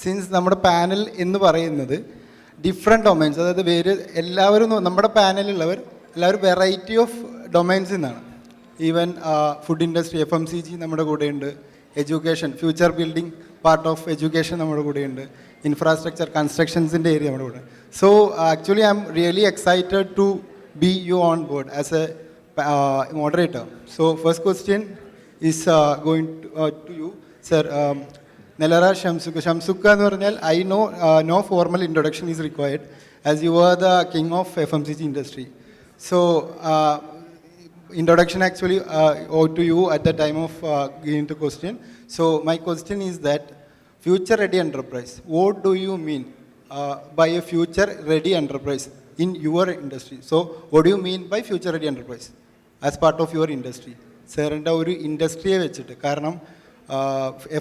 Since നമ്മുടെ panel എന്ന് പറയുന്നത് ഡിഫറെൻറ്റ് ഡൊമൈൻസ്, അതായത് എല്ലാവരും നമ്മുടെ പാനലുള്ളവർ എല്ലാവരും വെറൈറ്റി ഓഫ് ഡൊമൈൻസിൽ നിന്നാണ്. ഈവൻ ഫുഡ് ഇൻഡസ്ട്രി, FMCG നമ്മുടെ കൂടെയുണ്ട്, education, future building part of education നമ്മുടെ കൂടെയുണ്ട്, ഇൻഫ്രാസ്ട്രക്ചർ, കൺസ്ട്രക്ഷൻസിൻ്റെ ഏരിയ നമ്മുടെ കൂടെ. So actually I am really excited to be you on board as a moderator. So first question is going to you, sir. Nellara Shamsu. Shamsuka എന്ന് പറഞ്ഞാൽ I know no formal introduction is required as you are the king of FMCG industry. So introduction actually to you at the time of giving the question. So my question is that future ready enterprise, what do you mean by a future ready enterprise in your industry? So what do you mean by future ready enterprise as part of your industry? സാറിൻ്റെ ഒരു ഇൻഡസ്ട്രിയെ വെച്ചിട്ട്, കാരണം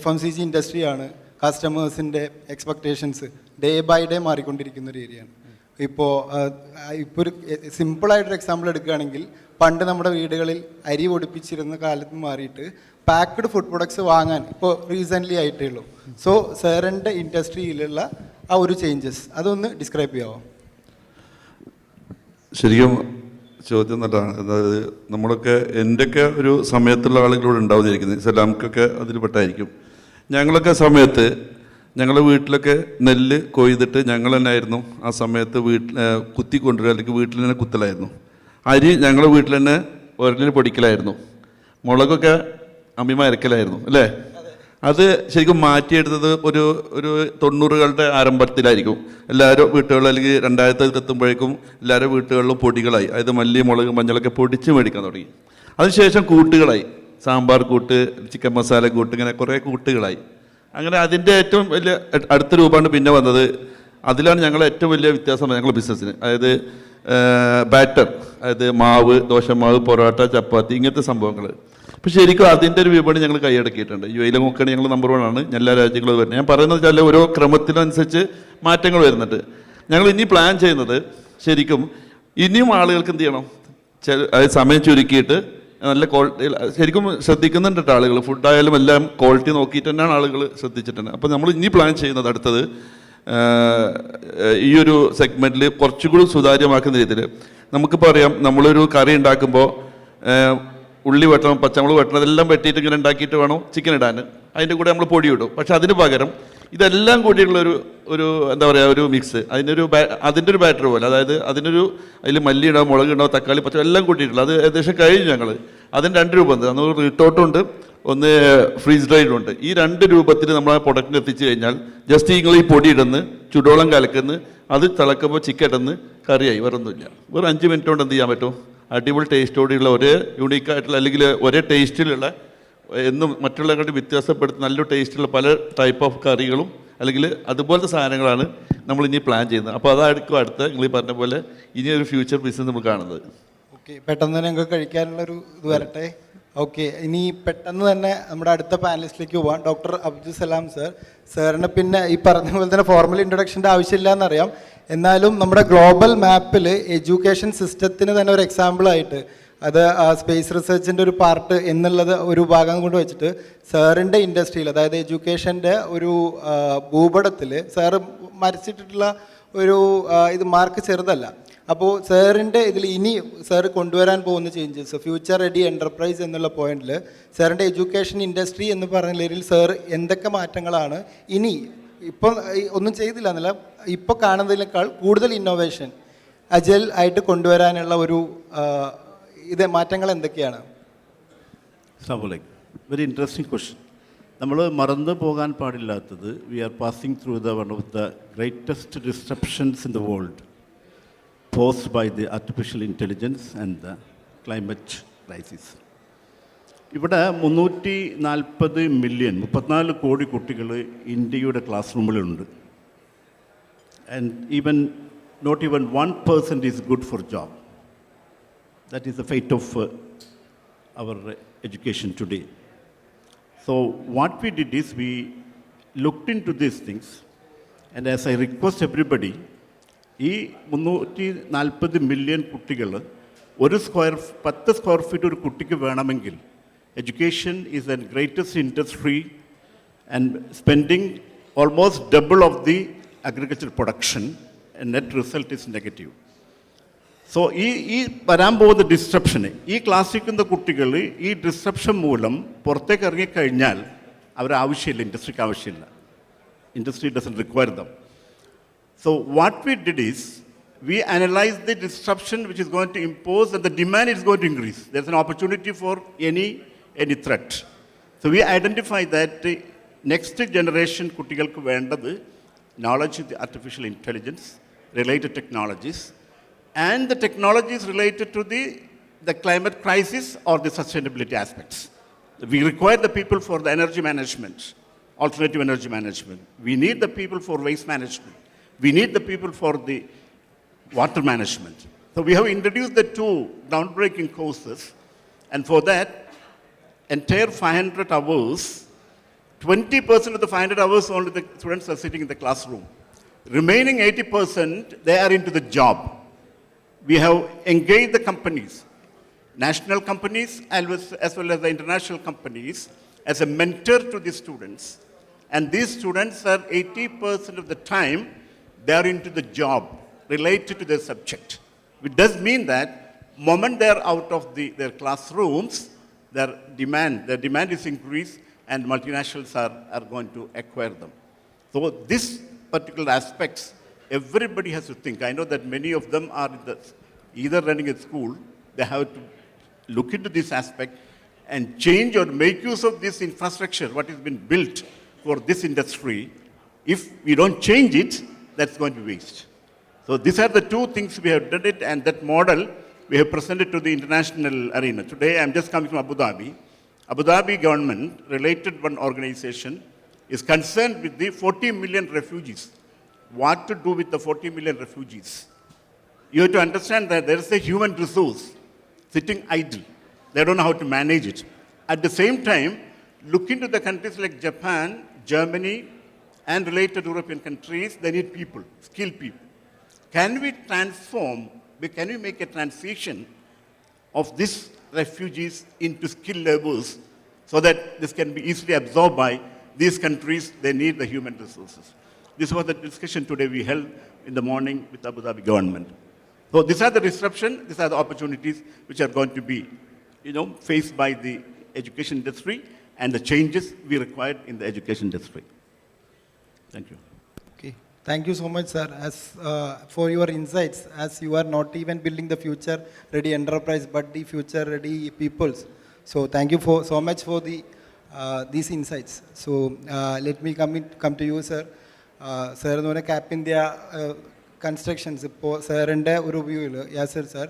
FMCG ഇൻഡസ്ട്രിയാണ്, കസ്റ്റമേഴ്സിൻ്റെ expectations day by day മാറിക്കൊണ്ടിരിക്കുന്ന ഒരു ഏരിയയാണ്. ഇപ്പോൾ ഒരു സിമ്പിളായിട്ടൊരു എക്സാമ്പിൾ എടുക്കുകയാണെങ്കിൽ, പണ്ട് നമ്മുടെ വീടുകളിൽ അരി പൊടിപ്പിച്ചിരുന്ന കാലത്ത് മാറിയിട്ട് പാക്ക്ഡ് ഫുഡ് പ്രൊഡക്ട്സ് വാങ്ങാൻ ഇപ്പോൾ റീസെൻ്റ്ലി ആയിട്ടേ ഉള്ളൂ. സോ സാറിൻ്റെ ഇൻഡസ്ട്രിയിലുള്ള ആ ഒരു ചേഞ്ചസ് അതൊന്ന് ഡിസ്ക്രൈബ് ചെയ്യാമോ? ശരിക്കും ചോദ്യം നല്ലതാണ്. അതായത് നമ്മളൊക്കെ എൻ്റെയൊക്കെ ഒരു സമയത്തുള്ള ആളുകളോട് ഉണ്ടാവുന്നിരിക്കുന്നത്, സലാംക്കൊക്കെ അതിൽ പെട്ടായിരിക്കും. ഞങ്ങളൊക്കെ സമയത്ത് ഞങ്ങളുടെ വീട്ടിലൊക്കെ നെല്ല് കൊയ്തിട്ട് ഞങ്ങൾ തന്നെ ആയിരുന്നു ആ സമയത്ത് കുത്തിക്കൊണ്ടുവരിക, അല്ലെങ്കിൽ വീട്ടിൽ തന്നെ കുത്തലായിരുന്നു. അരി ഞങ്ങളുടെ വീട്ടിൽ തന്നെ ഒരലിന് പൊടിക്കലായിരുന്നു. മുളകൊക്കെ അമ്മിമ അരക്കലായിരുന്നു, അല്ലേ? അത് ശരിക്കും മാറ്റിയെടുത്തത് ഒരു 90കളുടെ ആരംഭത്തിലായിരിക്കും. എല്ലാവരും വീട്ടുകളിൽ, അല്ലെങ്കിൽ 2000 എത്തുമ്പോഴേക്കും എല്ലാവരും വീട്ടുകളിലും പൊടികളായി. അതായത് മല്ലി, മുളക്, മഞ്ഞളൊക്കെ പൊടിച്ച് മേടിക്കാൻ തുടങ്ങി. അതിനുശേഷം കൂട്ടുകളായി, സാമ്പാർ കൂട്ട്, ചിക്കൻ മസാല കൂട്ട്, ഇങ്ങനെ കുറേ കൂട്ടുകളായി. അങ്ങനെ അതിൻ്റെ ഏറ്റവും വലിയ അടുത്ത രൂപമാണ് പിന്നെ വന്നത്. അതിലാണ് ഞങ്ങളെ ഏറ്റവും വലിയ വ്യത്യാസം ഞങ്ങളുടെ ബിസിനസ്സിന്. അതായത് ബാറ്റർ, അതായത് മാവ്, ദോശമാവ്, പൊറോട്ട, ചപ്പാത്തി, ഇങ്ങനത്തെ സംഭവങ്ങൾ. അപ്പോൾ ശരിക്കും അതിൻ്റെ ഒരു വിപണി ഞങ്ങൾ കൈയടക്കിയിട്ടുണ്ട്. UAE നോക്കുകയാണെങ്കിൽ ഞങ്ങൾ നമ്പർ 1 ആണ്. എല്ലാ രാജ്യങ്ങളും വരുന്നത്. ഞാൻ പറയുന്നത് വെച്ചാൽ ഓരോ ക്രമത്തിനനുസരിച്ച് മാറ്റങ്ങൾ വരുന്നുണ്ട്. ഞങ്ങൾ ഇനി പ്ലാൻ ചെയ്യുന്നത് ശരിക്കും ഇനിയും ആളുകൾക്ക് എന്ത് ചെയ്യണം, അതായത് സമയം ചുരുക്കിയിട്ട് നല്ല ക്വാളിറ്റി ശരിക്കും ശ്രദ്ധിക്കുന്നുണ്ട് ആളുകൾ. ഫുഡായാലും എല്ലാം ക്വാളിറ്റി നോക്കിയിട്ട് തന്നെയാണ് ആളുകൾ ശ്രദ്ധിച്ചിട്ടുണ്ട്. അപ്പോൾ നമ്മൾ ഇനി പ്ലാൻ ചെയ്യുന്നത് അടുത്തത് ഈ ഒരു സെഗ്മെൻറ്റിൽ കുറച്ചുകൂടി സുതാര്യമാക്കുന്ന രീതിയിൽ. നമുക്കിപ്പോൾ അറിയാം, നമ്മളൊരു കറി ഉണ്ടാക്കുമ്പോൾ ഉള്ളി വെട്ടണം, പച്ചമുളക് വെട്ടണം, അതെല്ലാം വെട്ടിയിട്ട് ഇങ്ങനെ ഉണ്ടാക്കിയിട്ട് വേണം ചിക്കൻ ഇടാൻ. അതിൻ്റെ കൂടെ നമ്മൾ പൊടി ഇടും. പക്ഷെ അതിന് പകരം ഇതെല്ലാം കൂടിയുള്ളൊരു എന്താ പറയുക, ഒരു മിക്സ്, അതിൻ്റെ ഒരു ബാറ്റർ പോലെ, അതായത് അതിൽ മല്ലി ഉണ്ടാവും, മുളക് ഉണ്ടാവും, തക്കാളി, പച്ച എല്ലാം കൂട്ടിയിട്ടുള്ള അത് ഏകദേശം കഴിഞ്ഞു ഞങ്ങൾ. അതിന് 2 രൂപ ഉണ്ട്. അന്ന് റിട്ടോട്ടുണ്ട്, ഒന്ന് ഫ്രീസ് ഡ്രൈഡും ഉണ്ട്. ഈ 2 രൂപത്തിൽ നമ്മൾ ആ പ്രൊഡക്റ്റിന് എത്തിച്ചു കഴിഞ്ഞാൽ ജസ്റ്റ് നിങ്ങൾ ഈ പൊടി ഇടുന്ന്, ചുടോളം കലക്കുന്ന്, അത് തിളക്കുമ്പോൾ ചിക്കൻ ഇടുന്ന്, കറിയായി. വേറൊന്നുമില്ല. വെറും 5 മിനിറ്റ് കൊണ്ട് എന്ത് ചെയ്യാൻ പറ്റും? അടിപൊളി ടേസ്റ്റോടെയുള്ള, ഒരേ യൂണീക്കായിട്ടുള്ള, അല്ലെങ്കിൽ ഒരേ ടേസ്റ്റിലുള്ള, എന്നും മറ്റുള്ളവരുടെ വ്യത്യാസപ്പെടുത്തുന്ന നല്ല ടേസ്റ്റുള്ള പല ടൈപ്പ് ഓഫ് കറികളും അല്ലെങ്കിൽ അതുപോലത്തെ സാധനങ്ങളാണ് നമ്മൾ ഇനി പ്ലാൻ ചെയ്യുന്നത്. അപ്പോൾ അതായിരിക്കും അടുത്ത നിങ്ങൾ പറഞ്ഞ പോലെ ഇനി ഒരു ഫ്യൂച്ചർ ബിസിനസ് നമ്മൾ കാണുന്നത്. ഓക്കെ, പെട്ടെന്ന് തന്നെ ഞങ്ങൾക്ക് കഴിക്കാനുള്ളൊരു ഇത് വരട്ടെ. ഓക്കെ, ഇനി പെട്ടെന്ന് തന്നെ നമ്മുടെ അടുത്ത പാനലിസ്റ്റിലേക്ക് പോവാം. ഡോക്ടർ അബ്ദു സലാം സർ. സാറിന് പിന്നെ ഈ പറഞ്ഞ പോലെ തന്നെ ഫോർമൽ ഇൻട്രൊഡക്ഷൻ്റെ ആവശ്യമില്ല എന്നറിയാം. എന്നാലും നമ്മുടെ ഗ്ലോബൽ മാപ്പിൽ എഡ്യൂക്കേഷൻ സിസ്റ്റത്തിന് തന്നെ ഒരു എക്സാമ്പിളായിട്ട്, അത് സ്പേസ് റിസർച്ചിൻ്റെ ഒരു പാർട്ട് എന്നുള്ളത് ഒരു ഭാഗം കൊണ്ട് വെച്ചിട്ട് സാറിൻ്റെ ഇൻഡസ്ട്രിയിൽ, അതായത് എഡ്യൂക്കേഷൻ്റെ ഒരു ഭൂപടത്തിൽ സാറ് മരിച്ചിട്ടുള്ള ഒരു ഇത് മാർക്ക് ചെറുതല്ല. അപ്പോൾ സാറിൻ്റെ ഇതിൽ ഇനി സാർ കൊണ്ടുവരാൻ പോകുന്ന ചേഞ്ചസ്, ഫ്യൂച്ചർ റെഡി എൻ്റർപ്രൈസ് എന്നുള്ള പോയിന്റിൽ സാറിൻ്റെ എഡ്യൂക്കേഷൻ ഇൻഡസ്ട്രി എന്ന് പറഞ്ഞ ലെവലിൽ സാർ എന്തൊക്കെ മാറ്റങ്ങളാണ് ഇനി, ഇപ്പം ഒന്നും ചെയ്തില്ല എന്നല്ല, ഇപ്പോൾ കാണുന്നതിനേക്കാൾ കൂടുതൽ ഇന്നോവേഷൻ അജൽ ആയിട്ട് കൊണ്ടുവരാനുള്ള ഒരു മാറ്റങ്ങൾ എന്തൊക്കെയാണ്? Very interesting question. നമ്മൾ മറന്നു പോകാൻ പാടില്ലാത്തത്, we are passing through one of the greatest disruptions in the world posed by the artificial intelligence and the climate crisis. ഇവിടെ 340 മില്യൺ 34 കോടി കുട്ടികൾ ഇന്ത്യയുടെ ക്ലാസ് റൂമുകളുണ്ട്. And not even 1% is good for job. That is the fate of our education today. So what we did is we looked into these things, and as I request everybody, ഈ 340 million കുട്ടികൾ 10 square feet ഒരു കുട്ടിക്ക് വേണമെങ്കിൽ, education is the greatest industry, and spending almost double of the agricultural production, and net result is negative. So ഈ വരാൻ പോകുന്ന ഡിസ്ട്രപ്ഷന് ഈ ക്ലാസ്സിക്കുന്ന കുട്ടികൾ ഈ ഡിസ്ട്രപ്ഷൻ മൂലം പുറത്തേക്ക് ഇറങ്ങിക്കഴിഞ്ഞാൽ അവരാവശ്യമില്ല, ഇൻഡസ്ട്രിക്ക് ആവശ്യമില്ല. Industry doesn't require them. So what we did is we analyze the disruption which is going to impose and the demand is going to increase. There's an opportunity for any threat. So we identify that next generation കുട്ടികൾക്ക് വേണ്ടത് knowledge of the artificial intelligence, related technologies, and the technologies related to the climate crisis or the sustainability aspects. We require the people for the energy management, alternative energy management. We need the people for waste management. We need the people for the water management. So we have introduced the two groundbreaking courses, and for that, entire 500 hours, 20% of the 500 hours only the students are sitting in the classroom. Remaining 80%, they are into the job. We have engaged the companies, national companies as well as the international companies, as a mentor to the students. And these students are 80% of the time, they are into the job related to their subject. It does mean that moment they are out of their classrooms, their demand is increased and multinationals are going to acquire them. So this particular aspects, everybody has to think. I know that many of them are either running a school, they have to look into this aspect and change or make use of this infrastructure, what has been built for this industry. If we don't change it, that's going to be waste. So these are the two things we have done it, and that model we have presented to the international arena. Today I'm just coming from Abu Dhabi. Abu Dhabi government, related one organization, is concerned with the 40 million refugees. What to do with the 40 million refugees? You have to understand that there is a human resource sitting idle. They don't know how to manage it. At the same time, look into the countries like Japan, Germany, and related European countries, they need people, skilled people. Can we make a transition of these refugees into skilled laborers so that this can be easily absorbed by these countries? They need the human resources. This was the discussion today we held in the morning with Abu Dhabi government. So these are the disruption, these are the opportunities which are going to be, faced by the education industry and the changes we required in the education industry. Thank you. Okay. Thank you so much, sir, for your insights, as you are not even building the future-ready enterprise, but the future-ready peoples. So thank you so much for these insights. So let me come to you, sir. Sir, no Cap India constructions. Sir, ഒരു വ്യൂവിൽ Yasir sir,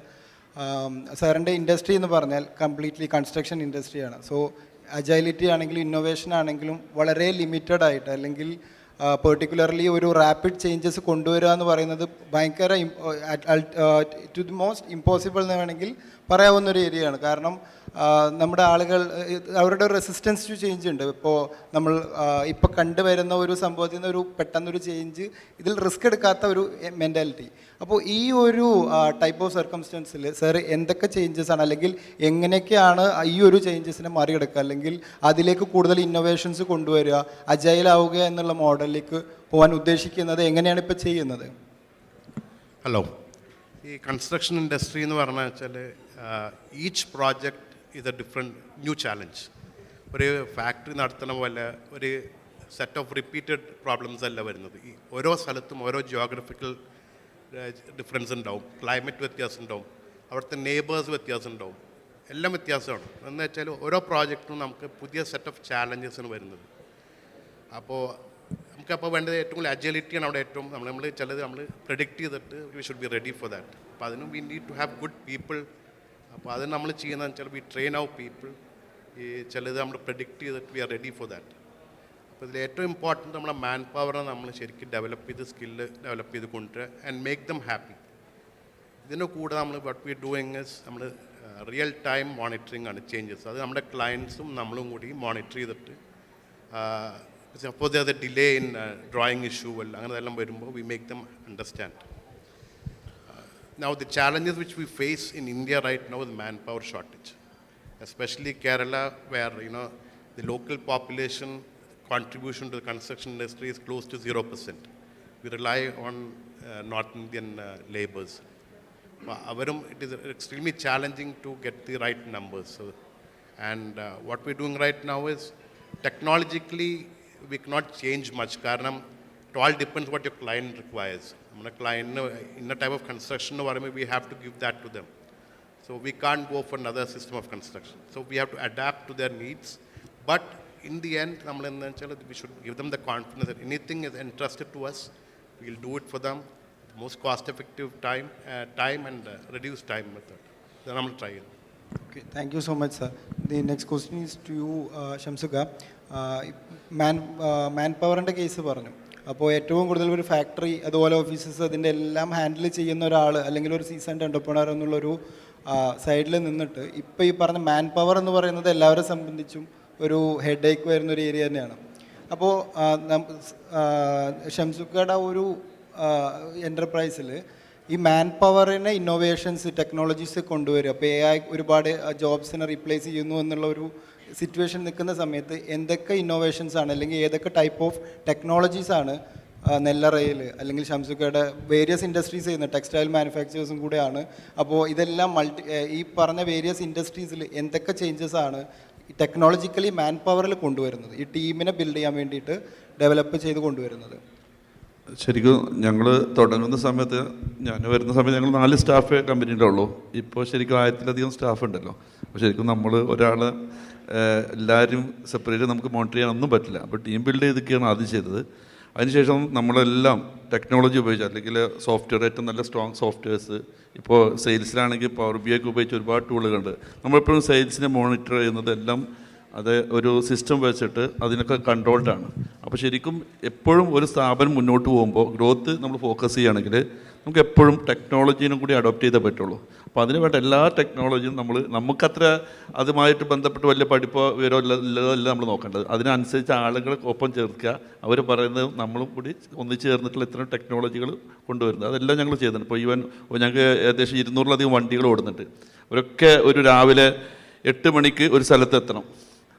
സാറിൻ്റെ industry എന്ന് പറഞ്ഞാൽ completely construction ഇൻഡസ്ട്രിയാണ്. So അജൈലിറ്റി ആണെങ്കിലും innovation ആണെങ്കിലും വളരെ limited ആയിട്ട്, അല്ലെങ്കിൽ പെർട്ടിക്കുലർലി ഒരു റാപ്പിഡ് ചേഞ്ചസ് കൊണ്ടുവരിക എന്ന് പറയുന്നത് ഭയങ്കര ടു ദി മോസ്റ്റ് ഇമ്പോസിബിൾ എന്ന് വേണമെങ്കിൽ പറയാവുന്നൊരു ഏരിയയാണ്. കാരണം നമ്മുടെ ആളുകൾ അവരുടെ റെസിസ്റ്റൻസ് ടു ചേഞ്ച് ഉണ്ട്. ഇപ്പോൾ നമ്മൾ ഇപ്പോൾ കണ്ടുവരുന്ന ഒരു സംഭവത്തിൽ നിന്ന് പെട്ടെന്നൊരു ചേഞ്ച്, ഇതിൽ റിസ്ക് എടുക്കാത്ത ഒരു മെൻറ്റാലിറ്റി. അപ്പോൾ ഈ ഒരു ടൈപ്പ് ഓഫ് സർക്കംസ്റ്റൻസിൽ സാർ എന്തൊക്കെ ചേഞ്ചസ് ആണ്, അല്ലെങ്കിൽ എങ്ങനെയൊക്കെയാണ് ഈ ഒരു ചേഞ്ചസിനെ മറികടക്കുക, അല്ലെങ്കിൽ അതിലേക്ക് കൂടുതൽ ഇന്നോവേഷൻസ് കൊണ്ടുവരിക, അജൈലാവുക എന്നുള്ള മോഡലിലേക്ക് പോകാൻ ഉദ്ദേശിക്കുന്നത്, എങ്ങനെയാണ് ഇപ്പോൾ ചെയ്യുന്നത്? ഹലോ, ഈ കൺസ്ട്രക്ഷൻ ഇൻഡസ്ട്രി എന്ന് പറഞ്ഞാൽ വെച്ചാൽ ഈച്ച് പ്രോജക്റ്റ് ഇത് ഡിഫറെൻറ്റ് ന്യൂ ചാലഞ്ച്. ഒരു ഫാക്ടറി നടത്തണ പോലെ ഒരു സെറ്റ് ഓഫ് റിപ്പീറ്റഡ് പ്രോബ്ലംസ് അല്ല വരുന്നത്. ഈ ഓരോ സ്ഥലത്തും ഓരോ ജിയോഗ്രഫിക്കൽ ഡിഫറൻസ് ഉണ്ടാവും, ക്ലൈമറ്റ് വ്യത്യാസം ഉണ്ടാവും, അവിടുത്തെ നെയ്ബേഴ്സ് വ്യത്യാസം ഉണ്ടാവും, എല്ലാം വ്യത്യാസമാണ്. എന്ന് വെച്ചാൽ ഓരോ പ്രോജക്റ്റും നമുക്ക് പുതിയ സെറ്റ് ഓഫ് ചാലഞ്ചസാണ് വരുന്നത്. അപ്പോൾ നമുക്കപ്പോൾ വേണ്ടത് ഏറ്റവും കൂടുതൽ അജിലിറ്റിയാണ് അവിടെ ഏറ്റവും നമ്മൾ ചിലത് നമ്മൾ പ്രെഡിക്റ്റ് ചെയ്തിട്ട് we should be ready for that. അപ്പോൾ അതിനും we need to have good people. അപ്പോൾ അത് നമ്മൾ ചെയ്യുന്നതെന്ന് വെച്ചാൽ വി ട്രെയിൻ ഔ പീപ്പിൾ. ഈ ചിലത് നമ്മൾ പ്രെഡിക്റ്റ് ചെയ്തിട്ട് we are ready for that. അപ്പോൾ ഇതിൽ ഏറ്റവും ഇമ്പോർട്ടൻറ്റ് നമ്മളെ മാൻ പവറെ നമ്മൾ ശരിക്കും ഡെവലപ്പ് ചെയ്ത് സ്കില്ല് ഡെവലപ്പ് ചെയ്ത് കൊണ്ടുവരിക ആൻഡ് മേക്ക് ദം ഹാപ്പി. ഇതിൻ്റെ കൂടെ നമ്മൾ വട്ട് വി ഡൂയിങ് ഇസ് നമ്മൾ റിയൽ ടൈം മോണിറ്ററിങ് ആണ് ചേഞ്ചസ്. അത് നമ്മുടെ ക്ലയൻസും നമ്മളും കൂടി മോണിറ്റർ ചെയ്തിട്ട് suppose there A delay in drawing issue അങ്ങനെ എല്ലാം വരുമ്പോൾ we make them understand. Now the challenges which we face in India right now is manpower shortage, especially Kerala, where the local population contribution to the construction industry is close to 0%. We rely on North Indian laborers. It is extremely challenging to get the right numbers. So, and what we're doing right now is technologically we cannot change much. Karanam, it all depends what your client requires. A client in a type of construction, we have to give that to them. So we can't go for another system of construction. So we have to adapt to their needs. But in the end, we should give them the confidence that anything is entrusted to us, we'll do it for them. Most cost-effective time and reduced time method. Then I'm going to try it. Okay, thank you so much, sir. The next question is to you, Shamsuka. Manpower case പറഞ്ഞു. അപ്പോൾ ഏറ്റവും കൂടുതൽ ഒരു factory അതുപോലെ offices അതിൻ്റെ എല്ലാം handle ചെയ്യുന്ന ഒരാൾ അല്ലെങ്കിൽ ഒരു സീസൺഡ് എൻ്റർപ്രണർ എന്നുള്ളൊരു സൈഡിൽ നിന്നിട്ട് ഇപ്പോൾ ഈ പറഞ്ഞ മാൻ പവർ എന്ന് പറയുന്നത് എല്ലാവരെ സംബന്ധിച്ചും ഒരു ഹെഡ് ഏക്ക് വരുന്നൊരു ഏരിയ തന്നെയാണ്. അപ്പോൾ ഷംസുക്കയുടെ ഒരു എൻ്റർപ്രൈസിൽ ഈ മാൻ പവറിനെ ഇന്നോവേഷൻസ് ടെക്നോളജീസ് കൊണ്ടുവരും. അപ്പോൾ AI ഒരുപാട് ജോബ്സിനെ റീപ്ലേസ് ചെയ്യുന്നു എന്നുള്ള ഒരു സിറ്റുവേഷൻ നിൽക്കുന്ന സമയത്ത് എന്തൊക്കെ ഇന്നോവേഷൻസ് ആണ് അല്ലെങ്കിൽ ഏതൊക്കെ ടൈപ്പ് ഓഫ് ടെക്നോളജീസ് ആണ് നെല്ലറയിൽ അല്ലെങ്കിൽ ഷംസുക്കയുടെ വേരിയസ് ഇൻഡസ്ട്രീസ് ചെയ്യുന്ന ടെക്സ്റ്റൈൽ മാനുഫാക്ചേഴ്സും കൂടെയാണ്. അപ്പോൾ ഇതെല്ലാം ഈ പറഞ്ഞ വേരിയസ് ഇൻഡസ്ട്രീസിൽ എന്തൊക്കെ ചേഞ്ചസ് ആണ് ടെക്നോളജിക്കലി മാൻ പവറിൽ കൊണ്ടുവരുന്നത്, ഈ ടീമിനെ ബിൽഡ് ചെയ്യാൻ വേണ്ടിയിട്ട് ഡെവലപ്പ് ചെയ്ത് കൊണ്ടുവരുന്നത്? ശരിക്കും ഞങ്ങൾ തുടങ്ങുന്ന സമയത്ത് ഞാൻ വരുന്ന സമയത്ത് ഞങ്ങൾ 4 സ്റ്റാഫേ കമ്പനിയുടെ ഉള്ളൂ. ഇപ്പോൾ ശരിക്കും 1000-ലധികം സ്റ്റാഫ് ഉണ്ടല്ലോ. അപ്പോൾ ശരിക്കും നമ്മൾ ഒരാൾ എല്ലാവരും സെപ്പറേറ്റ് നമുക്ക് മോണിറ്റർ ചെയ്യാനൊന്നും പറ്റില്ല. അപ്പോൾ ടീം ബിൽഡ് ചെയ്തൊക്കെയാണ് ആദ്യം ചെയ്തത്. അതിനുശേഷം നമ്മളെല്ലാം ടെക്നോളജി ഉപയോഗിച്ച് അല്ലെങ്കിൽ സോഫ്റ്റ്വെയർ ഏറ്റവും നല്ല സ്ട്രോങ് സോഫ്റ്റ്വെയർസ് ഇപ്പോൾ സെയിൽസിലാണെങ്കിൽ പവർ BI ഒക്കെ ഉപയോഗിച്ച് ഒരുപാട് ടൂളുകളുണ്ട്. നമ്മളെപ്പോഴും സെയിൽസിനെ മോണിറ്റർ ചെയ്യുന്നതെല്ലാം അത് ഒരു സിസ്റ്റം വെച്ചിട്ട് അതിനൊക്കെ കൺട്രോൾഡാണ്. അപ്പോൾ ശരിക്കും എപ്പോഴും ഒരു സ്ഥാപനം മുന്നോട്ട് പോകുമ്പോൾ ഗ്രോത്ത് നമ്മൾ ഫോക്കസ് ചെയ്യുകയാണെങ്കിൽ നമുക്ക് എപ്പോഴും ടെക്നോളജീനും കൂടി അഡോപ്റ്റ് ചെയ്തേ പറ്റുള്ളൂ. അപ്പോൾ അതിന് വേണ്ട എല്ലാ ടെക്നോളജിയും നമുക്കത്ര അതുമായിട്ട് ബന്ധപ്പെട്ട് വലിയ പഠിപ്പോ വിവരമോ ഇല്ലതല്ല നമ്മൾ നോക്കേണ്ടത്. അതിനനുസരിച്ച് ആളുകളെ ഒപ്പം ചേർക്കുക, അവർ പറയുന്നത് നമ്മളും കൂടി ഒന്നിച്ച് ചേർന്നിട്ടുള്ള ഇത്തരം ടെക്നോളജികൾ കൊണ്ടുവരുന്നത് അതെല്ലാം ഞങ്ങൾ ചെയ്യുന്നുണ്ട്. ഇപ്പോൾ ഈവൻ ഞങ്ങൾക്ക് ഏകദേശം 200-ലധികം വണ്ടികൾ ഓടുന്നുണ്ട്. അവരൊക്കെ ഒരു രാവിലെ 8 മണിക്ക് ഒരു സ്ഥലത്ത് എത്തണം.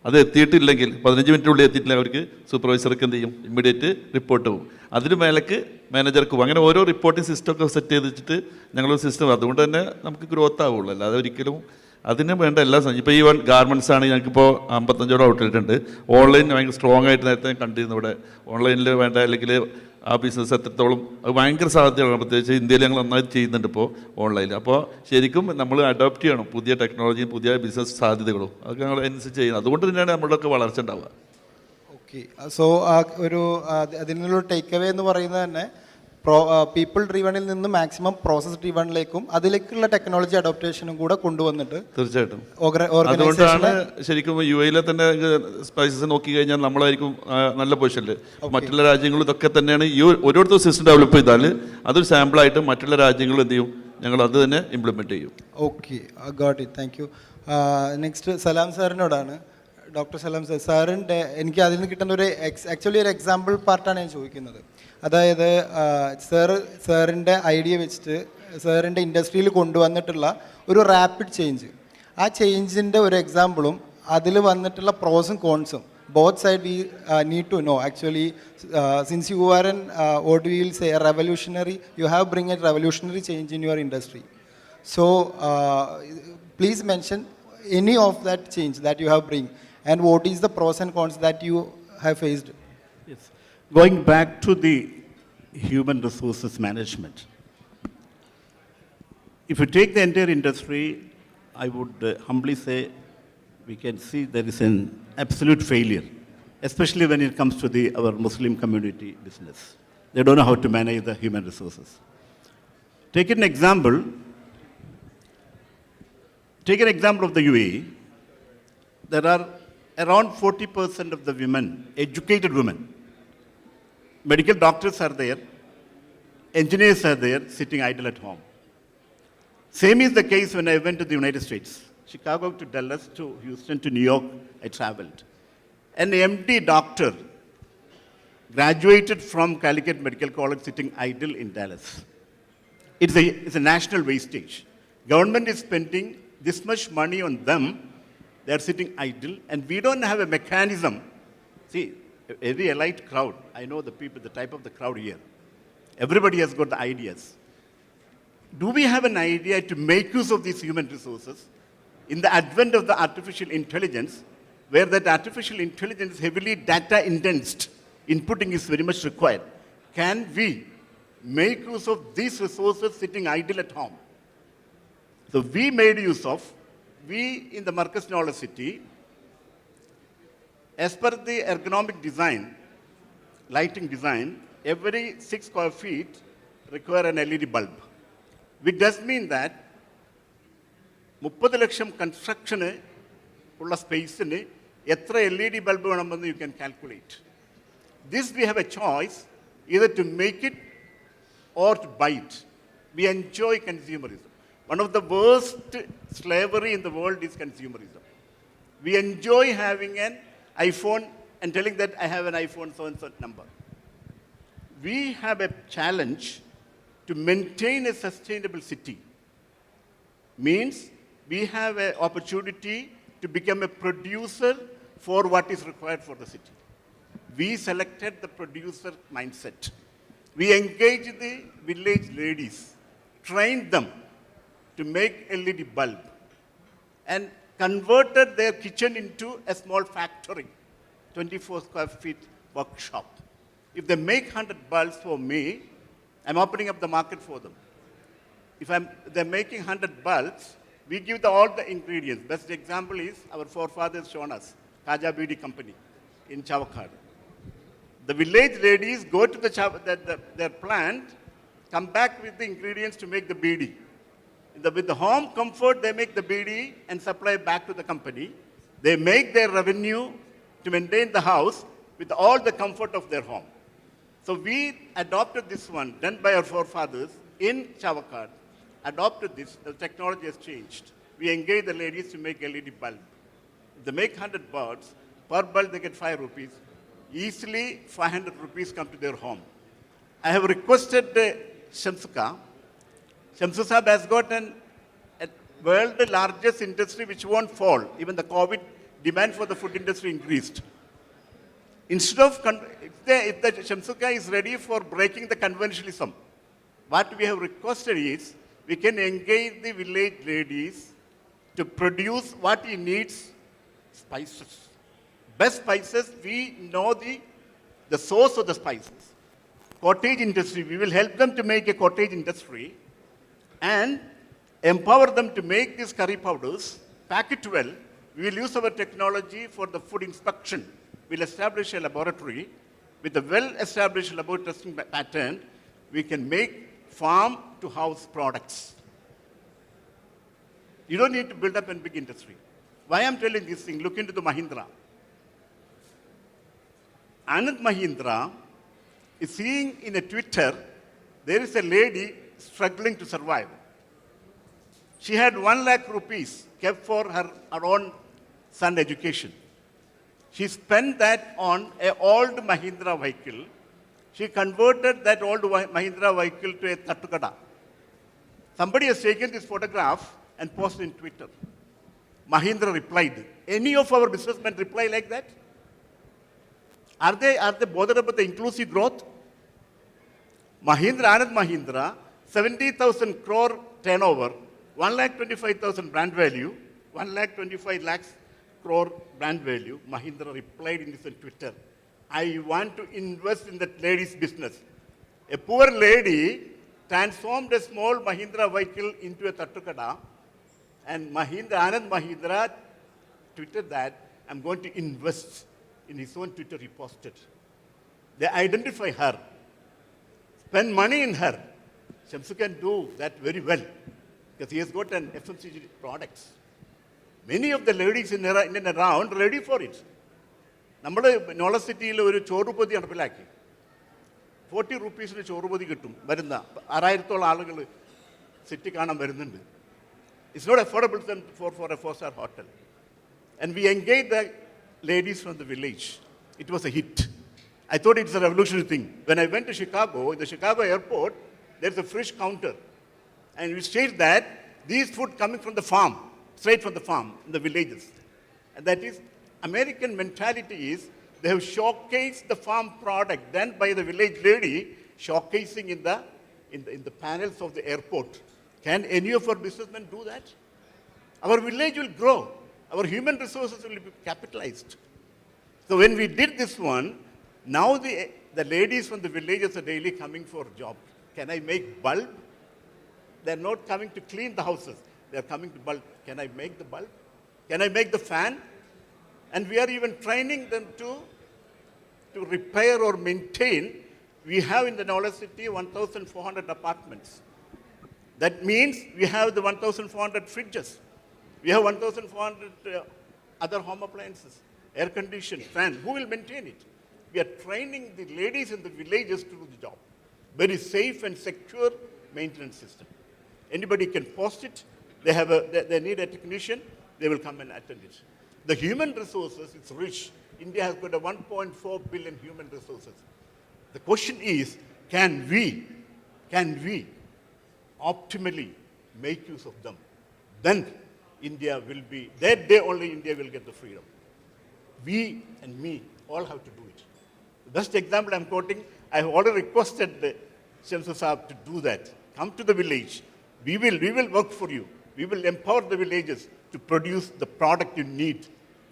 അത് എത്തിയിട്ടില്ലെങ്കിൽ 15 മിനിറ്റിനുള്ളിൽ എത്തിയിട്ടില്ലെങ്കിൽ അവർക്ക് സൂപ്പർവൈസർക്ക് എന്ത് ചെയ്യും, ഇമ്മീഡിയറ്റ് റിപ്പോർട്ട് പോകും. അതിന് മേലേക്ക് മാനേജർക്ക് പോകും. അങ്ങനെ ഓരോ റിപ്പോർട്ടിംഗ് സിസ്റ്റമൊക്കെ സെറ്റ് ചെയ്ത് വെച്ചിട്ട് ഞങ്ങളൊരു സിസ്റ്റം, അതുകൊണ്ട് തന്നെ നമുക്ക് ഗ്രോത്ത് ആവുള്ളൂ. അല്ലാതെ ഒരിക്കലും അതിന് വേണ്ട എല്ലാ ഇപ്പോൾ ഈ ഗാർമെൻറ്റ്സ് ആണ് ഞങ്ങൾക്കിപ്പോൾ 55 ഔട്ട്ലെറ്റ് ഉണ്ട്. ഓൺലൈൻ ഭയങ്കര സ്ട്രോങ് ആയിട്ട് നേരത്തെ കണ്ടിരുന്നു. ഇവിടെ ഓൺലൈനിൽ വേണ്ട അല്ലെങ്കിൽ ആ ബിസിനസ് എത്രത്തോളം അത് ഭയങ്കര സാധ്യതയാണ്. പ്രത്യേകിച്ച് ഇന്ത്യയിൽ ഞങ്ങൾ നന്നായി ചെയ്യുന്നുണ്ട് ഇപ്പോൾ ഓൺലൈനിൽ. അപ്പോൾ ശരിക്കും നമ്മൾ അഡോപ്റ്റ് ചെയ്യണം പുതിയ ടെക്നോളജിയും പുതിയ ബിസിനസ് സാധ്യതകളും. അതൊക്കെ ഞങ്ങൾ അനുസരിച്ച് ചെയ്യണം. അതുകൊണ്ട് തന്നെയാണ് നമ്മളുടെയൊക്കെ വളർച്ച ഉണ്ടാവുക. ഓക്കെ, സോ അതിനുള്ള ടേക്ക് അവേ എന്ന് പറയുന്നത് തന്നെ പീപ്പിൾ ഡ്രീവണിൽ നിന്ന് മാക്സിമം പ്രോസസ് ഡ്രീവണിലേക്കും അതിലേക്കുള്ള ടെക്നോളജി അഡോപ്റ്റേഷനും കൂടെ കൊണ്ടുവന്നിട്ട് തീർച്ചയായിട്ടും അതുകൊണ്ടാണ് ശരിക്കും UAE തന്നെ സ്പൈസസ് നോക്കി കഴിഞ്ഞാൽ നമ്മളായിരിക്കും നല്ല പൊസിഷനിൽ. മറ്റുള്ള രാജ്യങ്ങൾ ഇതൊക്കെ തന്നെയാണ്. ഈ ഓരോരുത്തർ സിസ്റ്റം ഡെവലപ്പ് ചെയ്താൽ അതൊരു സാമ്പിളായിട്ട് മറ്റുള്ള രാജ്യങ്ങൾ എന്ത് ചെയ്യും, ഞങ്ങൾ അത് തന്നെ ഇംപ്ലിമെൻറ്റ് ചെയ്യും. Okay, got it, thank you. Next Salam സാറിനോടാണ്. ഡോക്ടർ സലാം സാർ, സാറിൻ്റെ എനിക്ക് അതിൽ നിന്ന് കിട്ടുന്ന ഒരു ആക്ച്വലി ഒരു എക്സാമ്പിൾ പാർട്ടാണ് ഞാൻ ചോദിക്കുന്നത്. അതായത് സാറിൻ്റെ ഐഡിയ വെച്ചിട്ട് സാറിൻ്റെ ഇൻഡസ്ട്രിയിൽ കൊണ്ടുവന്നിട്ടുള്ള ഒരു റാപ്പിഡ് ചേഞ്ച്, ആ ചേഞ്ചിൻ്റെ ഒരു എക്സാമ്പിളും അതിൽ വന്നിട്ടുള്ള പ്രോസും കോൺസും both side we need to know actually since you are an what we will say a revolutionary, you have bring a revolutionary change in your industry. So please mention any of that change that you have bring and what is the pros and cons that you have faced. Yes. Going back to the human resources management, if you take the entire industry, I would humbly say we can see there is an absolute failure, especially when it comes to our Muslim community business. They don't know how to manage the human resources. Take an example of the UAE. There are around 40% of the women, educated women. Medical doctors are there, engineers are there, sitting idle at home. Same is the case when I went to the United States. Chicago to Dallas to Houston to New York, I traveled. An MD doctor graduated from Calicut Medical College sitting idle in Dallas. It's a national wastage. Government is spending this much money on them. They are sitting idle and we don't have a mechanism. See, a very elite crowd. I know the people, the type of the crowd here. Everybody has got the ideas. Do we have an idea to make use of these human resources in the advent of the artificial intelligence, where that artificial intelligence heavily data indensed, inputting is very much required? Can we make use of these resources sitting idle at home? So we made use of, we in the Marcus Knowledge City, as per the ergonomic design, lighting design, every 6 square feet require an LED bulb. Which does mean that 30 ലക്ഷം കൺസ്ട്രക്ഷന് ഉള്ള സ്പേസിന് എത്ര LED bulb വേണമെന്ന് you can calculate. This we have a choice either to make it or to buy it. We enjoy consumerism. One of the worst slavery in the world is consumerism. We enjoy having an iPhone and telling that I have an iPhone so-and-so number. We have a challenge to maintain a sustainable city. Means we have an opportunity to become a producer for what is required for the city. We selected the producer mindset. We engaged the village ladies, trained them to make LED bulb, and converted their kitchen into a small factory, 24 square feet workshop. If they make 100 bulbs for me, I'm opening up the market for them. If they're making 100 bulbs, we give all the ingredients. Best example is our forefathers shown us, Kaja Beauty Company in Chavakkad. The village ladies go to their plant, come back with the ingredients to make the beedi. With the home comfort, they make the beedi and supply back to the company. They make their revenue to maintain the house with all the comfort of their home. So we adopted this one, done by our forefathers in Chavakkad, adopted this, the technology has changed. We engage the ladies to make LED bulb. If they make 100 bulbs, per bulb they get 5 rupees. Easily 500 rupees come to their home. I have requested Shamsuka. Shamsu Sahab has got a world largest industry which won't fall. Even the COVID demand for the food industry increased. Instead of, if the Shamsuka is ready for breaking the conventionalism, what we have requested is, we can engage the village ladies to produce what he needs, spices. Best spices, we know the source of the spices. Cottage industry, we will help them to make a cottage industry and empower them to make these curry powders, pack it well. We will use our technology for the food inspection. We'll establish a laboratory with a well-established laboratory testing pattern. We can make farm-to-house products. You don't need to build up a big industry. Why I'm telling this thing, look into the Mahindra. Anand Mahindra is seeing in a Twitter, there is a lady struggling to survive. She had 1 lakh rupees kept for her own son education. She spent that on an old Mahindra vehicle. She converted that old Mahindra vehicle to a tattukada. Somebody has taken this photograph and posted in Twitter. Mahindra replied. Any of our businessmen reply like that? Are they bothered about the inclusive growth? Mahindra, Anand Mahindra, 70,000 crore turnover, 1,25,000 brand value, 1,25 lakhs crore brand value. Mahindra replied in this on Twitter, I want to invest in that lady's business. A poor lady transformed a small Mahindra vehicle into a tattukada, and Anand Mahindra tweeted that, I'm going to invest. In his own Twitter, he posted. They identify her, spend money in her. Shamsu can do that very well because he has got an FMCG products. Many of the ladies in and around ready for it. നമ്മുടെ knowledge സിറ്റിയിൽ ഒരു ചോറുപൊതി നടപ്പിലാക്കി 40 rupees ചോറുപൊതി കിട്ടും വരുന്ന 6000-ഓളം ആളുകൾ city കാണാൻ വരുന്നുണ്ട്. It's not affordable for a 4-star hotel. And we engaged the ladies from the village. It was a hit. I thought it's a revolutionary thing. When I went to Chicago, in the Chicago airport, there's a fish counter. And we stated that these food coming from the farm, straight from the farm in the villages. And that is, American mentality is They have showcased the farm product done by the village lady, showcasing in the panels of the airport. Can any of our businessmen do that? Our village will grow. Our human resources will be capitalized. So when we did this one, now the ladies from the villages are daily coming for job. Can I make bulb? They're not coming to clean the houses. They're coming to bulb. Can I make the bulb? Can I make the fan? And we are even training them to repair or maintain. We have in the Nellara city 1,400 apartments. That means we have the 1,400 fridges. We have 1,400 other home appliances, air conditioned, fan. Who will maintain it? We are training the ladies in the villages to do the job. Very safe and secure maintenance system. Anybody can post it. They need a technician. They will come and attend it. The human resources, it's rich. India has got a 1.4 billion human resources. The question is, can we optimally make use of them? Then India will be, that day only India will get the freedom. We and me all have to do it. The best example I'm quoting, I have already requested the Shamsu Saab to do that. Come to the village. We will work for you. We will empower the villages to produce the product you need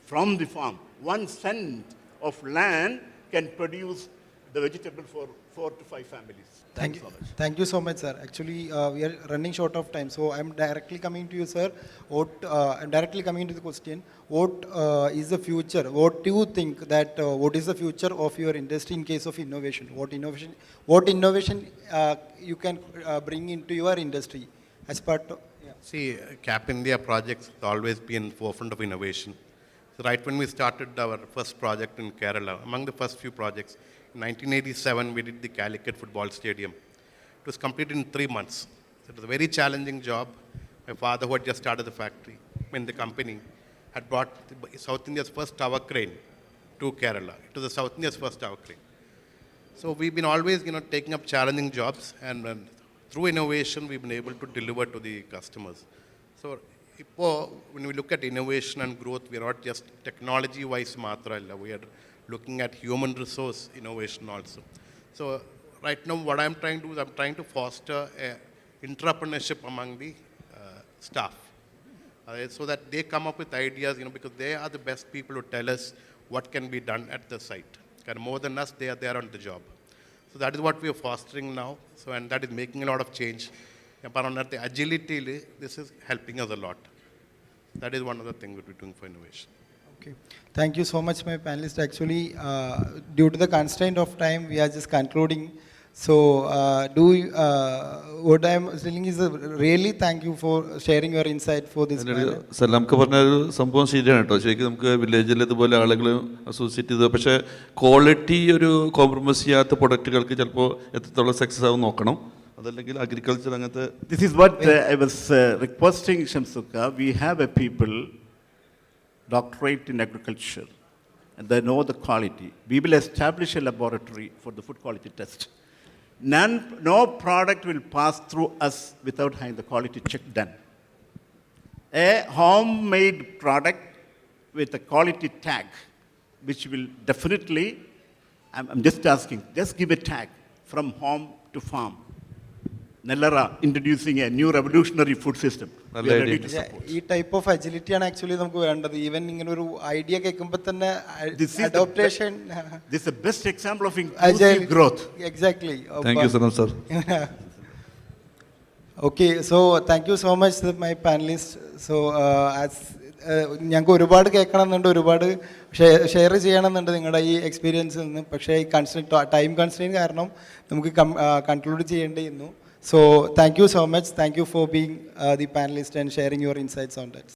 from the farm. 1 cent of land can produce the vegetable for 4 to 5 families. Thank you so much. Thank you so much, sir. Actually, we are running short of time, so I'm directly coming to you, sir. I'm directly coming to the question. What is the future? What do you think that what is the future of your industry in case of innovation? What innovation you can bring into your industry as part of? Yeah. See, Cap India projects have always been forefront of innovation. So right when we started our first project in Kerala, among the first few projects, in 1987 we did the Calicut Football Stadium. It was completed in 3 months. So it was a very challenging job. My father, who had just started the factory, the company, had brought South India's first tower crane to Kerala. It was the South India's first tower crane. So we've been always, taking up challenging jobs, and through innovation, we've been able to deliver to the customers. So when we look at innovation and growth, we are not just technology-wise matralla. We are looking at human resource innovation also. So right now, what I'm trying to do is I'm trying to foster entrepreneurship among the staff. So that they come up with ideas, because they are the best people to tell us what can be done at the site. And more than us, they are there on the job. So that is what we are fostering now. So, and that is making a lot of change. The agility, this is helping us a lot. That is one of the things we're doing for innovation. Okay. Thank you so much, my panelists. Actually, due to the constraint of time, we are just concluding. So, what I am saying is really thank you for sharing your insight for this panel. സലാംക്ക് പറഞ്ഞ ഒരു സംഭവം ശരിയാണ് കേട്ടോ. ശരിക്കും നമുക്ക് വില്ലേജിൽ ഇതുപോലെ ആളുകൾ അസോസിയേറ്റ് ചെയ്ത്, പക്ഷേ ക്വാളിറ്റി ഒരു കോംപ്രമൈസ് ചെയ്യാത്ത പ്രൊഡക്റ്റുകൾക്ക് ചിലപ്പോൾ എത്രത്തോളം സക്സസ് ആവും നോക്കണം. അതല്ലെങ്കിൽ അഗ്രികൾച്ചർ അങ്ങനത്തെ. This is what I was requesting Shamsuka. We have a people doctorate in agriculture and they know the quality. We will establish a laboratory for the food quality test. No product will pass through us without having the quality check done. A homemade product with a quality tag, which will definitely, I'm just asking, just give a tag from home to farm. Nellara introducing a new revolutionary food system. We are ready to support. This type of agility is actually even in an idea adaptation. This is the best example of inclusive growth. Exactly. Thank you, Salam sir. Okay, so thank you so much, my panelists. So as ഞങ്ങൾക്ക് ഒരുപാട് കേൾക്കണമെന്നുണ്ട്, ഒരുപാട് share ചെയ്യണമെന്നുണ്ട് നിങ്ങളുടെ ഈ എക്സ്പീരിയൻസിൽ നിന്ന്. പക്ഷേ ഈ time constrain കാരണം നമുക്ക് conclude ചെയ്യേണ്ടിയിരുന്നു. So thank you so much. Thank you for being the panelist and sharing your insights on that.